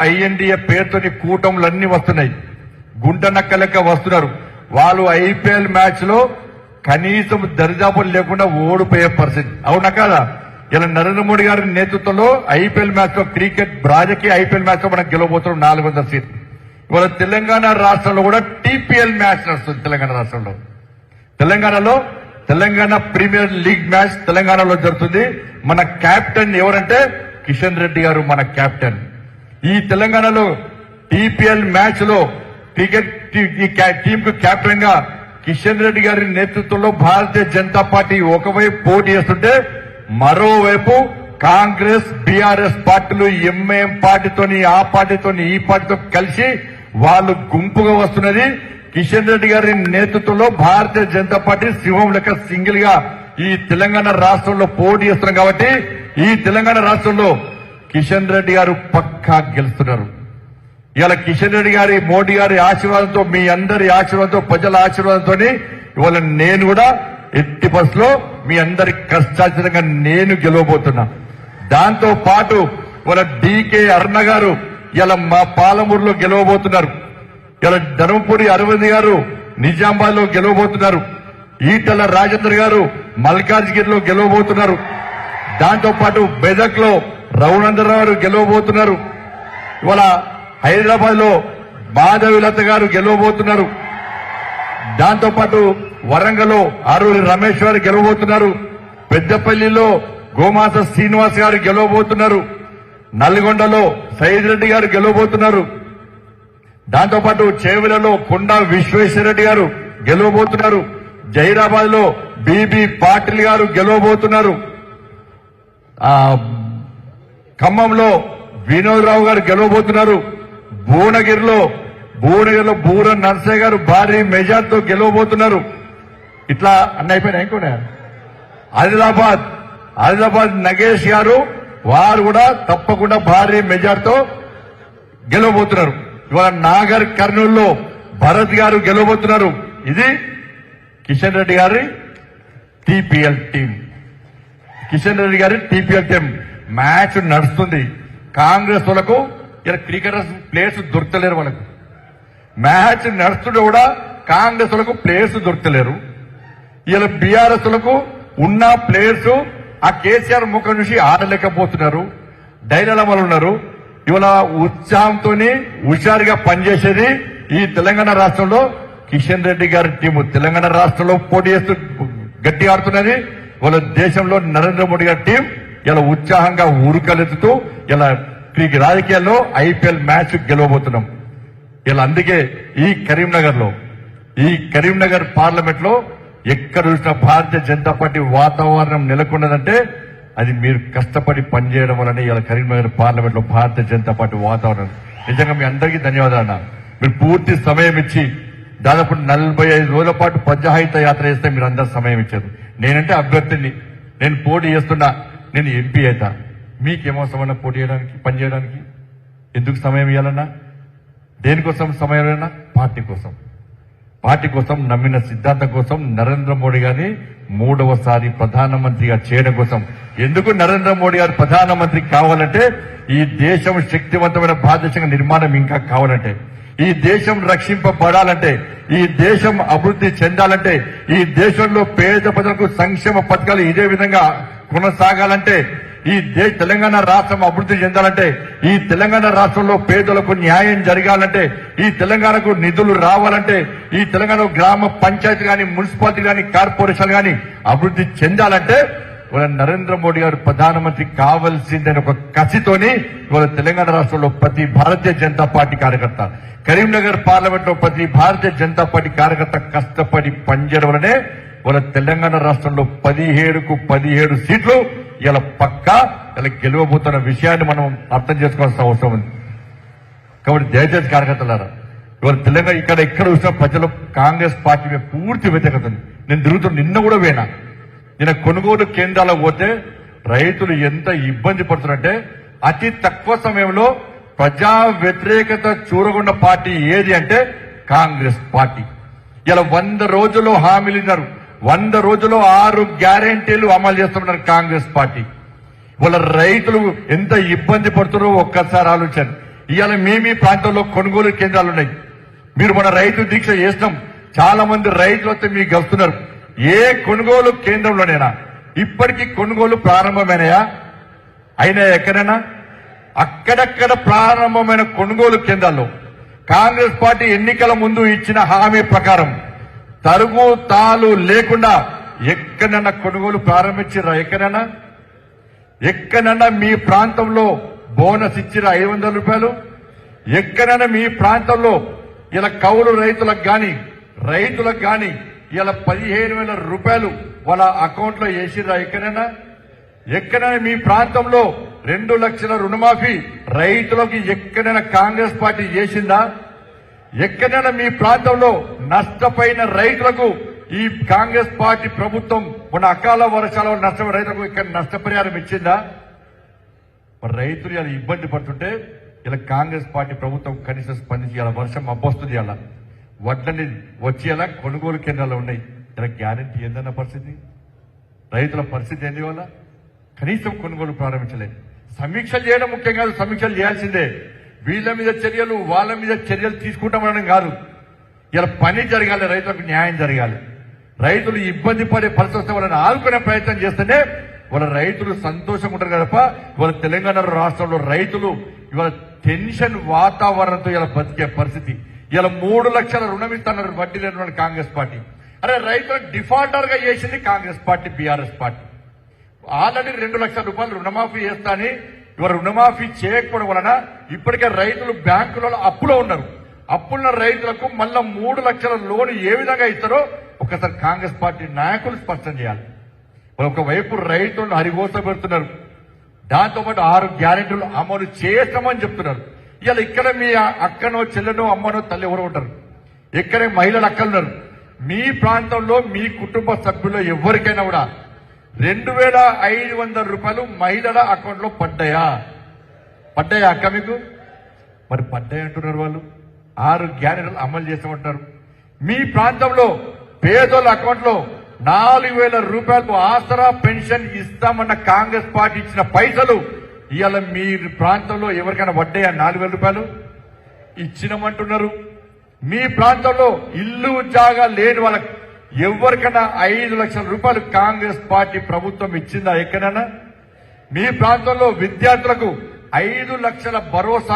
INDIA పేరుతోని కూటములన్నీ వస్తున్నాయి, గుంట నక్క లెక్క వస్తున్నారు. వాళ్ళు ఐపీఎల్ మ్యాచ్ లో కనీసం దరిదాపులు లేకుండా ఓడిపోయే పరిస్థితి. అవునా కాదా? ఇలా నరేంద్ర మోడీ గారి నేతృత్వంలో ఐపీఎల్ మ్యాచ్ లో క్రికెట్ రాజకీయ ఐపీఎల్ మ్యాచ్ లో మనం గెలవబోతున్నాం 400 సీట్లు. ఇవాళ తెలంగాణ రాష్ట్రంలో కూడా టీపీఎల్ మ్యాచ్ నడుస్తుంది. తెలంగాణ రాష్ట్రంలో తెలంగాణ ప్రీమియర్ లీగ్ మ్యాచ్ తెలంగాణలో జరుగుతుంది. మన కెప్టెన్ ఎవరంటే కిషన్ రెడ్డి గారు మన కెప్టెన్. ఈ తెలంగాణలో టీపీఎల్ మ్యాచ్ లో క్రికెట్ టీం కు కెప్టెన్ గా కిషన్ రెడ్డి గారి నేతృత్వంలో భారతీయ జనతా పార్టీ ఒకవైపు పోటీ చేస్తుంటే మరోవైపు కాంగ్రెస్ బీఆర్ఎస్ పార్టీలు ఎంఐఎం పార్టీతోని ఆ పార్టీతోని ఈ పార్టీతో కలిసి వాళ్ళు గుంపుగా వస్తున్నది. కిషన్ రెడ్డి గారి నేతృత్వంలో భారతీయ జనతా పార్టీ సింహం లెక్క సింగిల్ గా ఈ తెలంగాణ రాష్ట్రంలో పోటీ చేస్తున్నారు. కాబట్టి ఈ తెలంగాణ రాష్ట్రంలో కిషన్ రెడ్డి గారు పక్కా గెలుస్తున్నారు. ఇవాళ కిషన్ రెడ్డి గారి మోడీ గారి ఆశీర్వాదంతో మీ అందరి ఆశీర్వాదంతో ప్రజల ఆశీర్వాదంతో ఇవాళ నేను కూడా ఎట్టి బస్సులో మీ అందరి కష్టార్జితంగా నేను గెలవబోతున్నా. దాంతో పాటు ఇవాళ డీకే అరుణ గారు ఇలా మా పాలమూరులో గెలవబోతున్నారు. ఇలా ధర్మపురి అరవింద్ గారు నిజామాబాద్ లో గెలవబోతున్నారు. ఈటల రాజేందర్ గారు మల్కాజ్గిరిలో గెలవబోతున్నారు. దాంతో పాటు బెదక్ లో రఘునందరావు గారు గెలవబోతున్నారు. ఇవాళ హైదరాబాద్ లో మాధవిలత గారు గెలవబోతున్నారు. దాంతో పాటు వరంగల్ లో ఆరూరి రమేష్ గారు గెలవబోతున్నారు. పెద్దపల్లిలో గోమాస శ్రీనివాస్ గారు గెలవబోతున్నారు. నల్గొండలో సైద్ రెడ్డి గారు గెలవబోతున్నారు. దాంతో పాటు చేవెలలో కొండా విశ్వేశ్వరరెడ్డి గారు గెలవబోతున్నారు. జైరాబాద్ లో బీబీ పాటిల్ గారు గెలవబోతున్నారు. ఖమ్మంలో వినోదరావు గారు గెలవబోతున్నారు. భువనగిరిలో బూర నర్సయ్య గారు భారీ మెజార్టీతో గెలవబోతున్నారు. ఇట్లా అన్ని అయిపోయినా ఇంకోనే ఆదిలాబాద్ నగేష్ గారు వారు కూడా తప్పకుండా భారీ మెజార్టీతో గెలవబోతున్నారు. ఇవాళ నాగర్ కర్నూలులో భరత్ గారు గెలవబోతున్నారు. ఇది కిషన్ రెడ్డి గారి టీపీఎల్ టీం. మ్యాచ్ నడుస్తుంది. కాంగ్రెస్ వాళ్ళకు ఇలా క్రికెటర్స్ ప్లేయర్స్ దొరకలేరు. వాళ్ళకు మ్యాచ్ నడుస్తుంటే కూడా కాంగ్రెస్ వాళ్ళకు ప్లేయర్స్ దొరకలేరు. ఇలా బీఆర్ఎస్ లకు ఉన్న ప్లేయర్స్ ఆ కేసీఆర్ ముఖం చూసి ఆడలేకపోతున్నారు. డైలమాలు ఉన్నారు. ఇవాళ ఉత్సాహంతో హుషారుగా పనిచేసేది ఈ తెలంగాణ రాష్ట్రంలో కిషన్ రెడ్డి గారి టీము. తెలంగాణ రాష్ట్రంలో పోటీ చేస్తూ గట్టి ఆడుతున్నది. వాళ్ళ దేశంలో నరేంద్ర మోడీ గారి టీం ఇలా ఉత్సాహంగా ఉరుకలెత్తుతూ ఇలా రాజకీయాల్లో ఐపీఎల్ మ్యాచ్ గెలవబోతున్నాం. ఇలా అందుకే ఈ కరీంనగర్ పార్లమెంట్ లో ఎక్కడ చూసినా భారతీయ జనతా పార్టీ వాతావరణం నెలకొన్నదంటే అది మీరు కష్టపడి పనిచేయడం వల్లనే ఇలా కరీంనగర్ పార్లమెంట్ లో భారతీయ జనతా పార్టీ వాతావరణం. నిజంగా మీ అందరికీ ధన్యవాదాలు. మీరు పూర్తి సమయం ఇచ్చి దాదాపు 45 రోజుల పాటు ప్రజాహిత యాత్ర చేస్తే మీరు అందరు సమయం ఇచ్చారు. నేనంటే అభ్యర్థిని, నేను పోటీ చేస్తున్నా, నేను ఎంపీ అవుతా. మీకేమవసరమన్నా పోటీ చేయడానికి, పనిచేయడానికి? ఎందుకు సమయం ఇవ్వాలన్నా? దేనికోసం సమయం అయినా? పార్టీ కోసం నమ్మిన సిద్ధాంతం కోసం నరేంద్ర మోడీ గారిని 3వసారి ప్రధానమంత్రిగా చేయడం కోసం. ఎందుకు నరేంద్ర మోడీ గారు ప్రధానమంత్రి కావాలంటే ఈ దేశం శక్తివంతమైన భారతదేశంగా నిర్మాణం ఇంకా కావాలంటే, ఈ దేశం రక్షింపబడాలంటే, ఈ దేశం అభివృద్ధి చెందాలంటే, ఈ దేశంలో పేద ప్రజలకు సంక్షేమ పథకాలు ఇదే విధంగా కొనసాగాలంటే, ఈ తెలంగాణ రాష్ట్రం అభివృద్ధి చెందాలంటే, ఈ తెలంగాణ రాష్ట్రంలో పేదలకు న్యాయం జరగాలంటే, ఈ తెలంగాణకు నిధులు రావాలంటే, ఈ తెలంగాణ గ్రామ పంచాయతీ గాని, మున్సిపాలిటీ గాని, కార్పొరేషన్ గాని అభివృద్ధి చెందాలంటే ఇవాళ నరేంద్ర మోడీ గారు ప్రధానమంత్రి కావాల్సిందని ఒక కసితోని ఇవాళ తెలంగాణ రాష్ట్రంలో ప్రతి భారతీయ జనతా పార్టీ కార్యకర్త, కరీంనగర్ పార్లమెంట్ లో ప్రతి భారతీయ జనతా పార్టీ కార్యకర్త కష్టపడి పనిచేయడం వల్లనే ఇవాళ తెలంగాణ రాష్ట్రంలో 17కు 17 సీట్లు ఇలా పక్కా ఇలా గెలవబోతున్న విషయాన్ని మనం అర్థం చేసుకోవాల్సిన అవసరం ఉంది. కాబట్టి దయచేసి కార్యకర్తలారా, ఇవాళ తెలంగాణ ఇక్కడ చూసిన ప్రజలు కాంగ్రెస్ పార్టీ మీద పూర్తి వ్యతిరేకత ఉంది. నేను తిరుగుతున్న నిన్న కూడా పోయినా, నిన్న కొనుగోలు కేంద్రాలకు పోతే రైతులు ఎంత ఇబ్బంది పడుతున్నారంటే అతి తక్కువ సమయంలో ప్రజా వ్యతిరేకత చూరగొన్న పార్టీ ఏది అంటే కాంగ్రెస్ పార్టీ. ఇలా 100 రోజుల్లో హామీలు ఇన్నారు, 100 రోజుల్లో 6 గ్యారెంటీలు అమలు చేస్తున్నారు కాంగ్రెస్ పార్టీ. వాళ్ళ రైతులు ఎంత ఇబ్బంది పడుతున్నారో ఒక్కసారి ఆలోచించండి. ఇవాళ మీ ప్రాంతంలో కొనుగోలు కేంద్రాలు ఉన్నాయి. మీరు మన రైతు దీక్ష చేసినాం, చాలా మంది రైతులు వస్తే మీకు గెలుస్తున్నారు. ఏ కొనుగోలు కేంద్రంలోనైనా ఇప్పటికీ కొనుగోలు ప్రారంభమైనాయా? అయినా ఎక్కడైనా అక్కడక్కడ ప్రారంభమైన కొనుగోలు కేంద్రాల్లో కాంగ్రెస్ పార్టీ ఎన్నికల ముందు ఇచ్చిన హామీ ప్రకారం తరుగు తాలు లేకుండా ఎక్కడన్నా కొనుగోలు ప్రారంభించారా? ఎక్కడన్నా మీ ప్రాంతంలో బోనస్ ఇచ్చిరా 500 రూపాయలు? ఎక్కడైనా మీ ప్రాంతంలో ఇలా కౌలు రైతులకు గాని ఇలా 15,000 రూపాయలు వాళ్ళ అకౌంట్ లో వేసిరా? ఎక్కడైనా మీ ప్రాంతంలో 2 లక్షల రుణమాఫీ రైతులకు ఎక్కడైనా కాంగ్రెస్ పార్టీ చేసిందా? ఎక్కడైనా మీ ప్రాంతంలో నష్టపోయిన రైతులకు ఈ కాంగ్రెస్ పార్టీ ప్రభుత్వం మన అకాల వర్షాల వల్ల నష్టపోయిన రైతులకు ఇక్కడ నష్టపరిహారం ఇచ్చిందా? మరి రైతులు ఇలా ఇబ్బంది పడుతుంటే ఇలా కాంగ్రెస్ పార్టీ ప్రభుత్వం కనీసం స్పందించి ఇలా వర్షం అబ్బొస్తుంది, అలా వడ్లని వచ్చి అలా కొనుగోలు కేంద్రాలు ఉన్నాయి. ఇలా గ్యారంటీ ఏందన్న పరిస్థితి, రైతుల పరిస్థితి ఏంది? వల్ల కనీసం కొనుగోలు ప్రారంభించలేదు. సమీక్షలు చేయడం ముఖ్యం కాదు, సమీక్షలు చేయాల్సిందే. వీళ్ళ మీద చర్యలు వాళ్ళ మీద చర్యలు తీసుకుంటామనడం కాదు. ఇలా పని జరగాలి, రైతులకు న్యాయం జరగాలి. రైతులు ఇబ్బంది పడే పరిస్థితి వస్తే వాళ్ళని ఆదుకునే ప్రయత్నం చేస్తేనే వాళ్ళ రైతులు సంతోషంగా ఉంటారు కదప. ఇవాళ తెలంగాణ రాష్ట్రంలో రైతులు ఇవాళ టెన్షన్ వాతావరణంతో ఇలా బతికే పరిస్థితి. ఇలా 3 లక్షల రుణం ఇస్తున్నారు వడ్డీ లేని కాంగ్రెస్ పార్టీ. అరే రైతులకు డిఫాల్టర్ గా చేసింది Congress party, BRS party. Already 2 లక్షల రూపాయలు రుణమాఫీ చేస్తాని ఇవాళ రుణమాఫీ చేయకపోవడం వలన ఇప్పటికే రైతులు బ్యాంకులలో అప్పులో ఉన్నారు. అప్పున్న రైతులకు మళ్ళా 3 లక్షల లోన్ ఏ విధంగా ఇస్తారో ఒకసారి కాంగ్రెస్ పార్టీ నాయకులు స్పష్టం చేయాలి. ఒకవైపు రైతులను హరిగోస పెడుతున్నారు, దాంతోపాటు 6 గ్యారెంటీలు అమలు చేస్తామని చెప్తున్నారు. ఇవాళ ఇక్కడ మీ అక్కనో చెల్లెనో అమ్మనో తల్లి ఎవరు ఉంటారు? ఇక్కడే మహిళలు అక్కలున్నారు. మీ ప్రాంతంలో మీ కుటుంబ సభ్యుల్లో ఎవరికైనా కూడా 2,500 రూపాయలు మహిళల అకౌంట్ లో పడ్డాయా అక్క మీకు? మరి పడ్డాయి అంటున్నారు వాళ్ళు. 6 గ్యారెంటీలు అమలు చేస్తామంటారు. మీ ప్రాంతంలో పేదోళ్ళ అకౌంట్ లో 4,000 రూపాయలు ఆసరా పెన్షన్ ఇస్తామన్న కాంగ్రెస్ పార్టీ ఇచ్చిన పైసలు ఇవాళ మీ ప్రాంతంలో ఎవరికైనా పడ్డాయా? 4,000 రూపాయలు ఇచ్చినామంటున్నారు. మీ ప్రాంతంలో ఇల్లు జాగా లేని వాళ్ళకి ఎవరికైనా 5 లక్షల రూపాయలు కాంగ్రెస్ పార్టీ ప్రభుత్వం ఇచ్చిందా ఎక్కడైనా? మీ ప్రాంతంలో విద్యార్థులకు 5 లక్షల భరోసా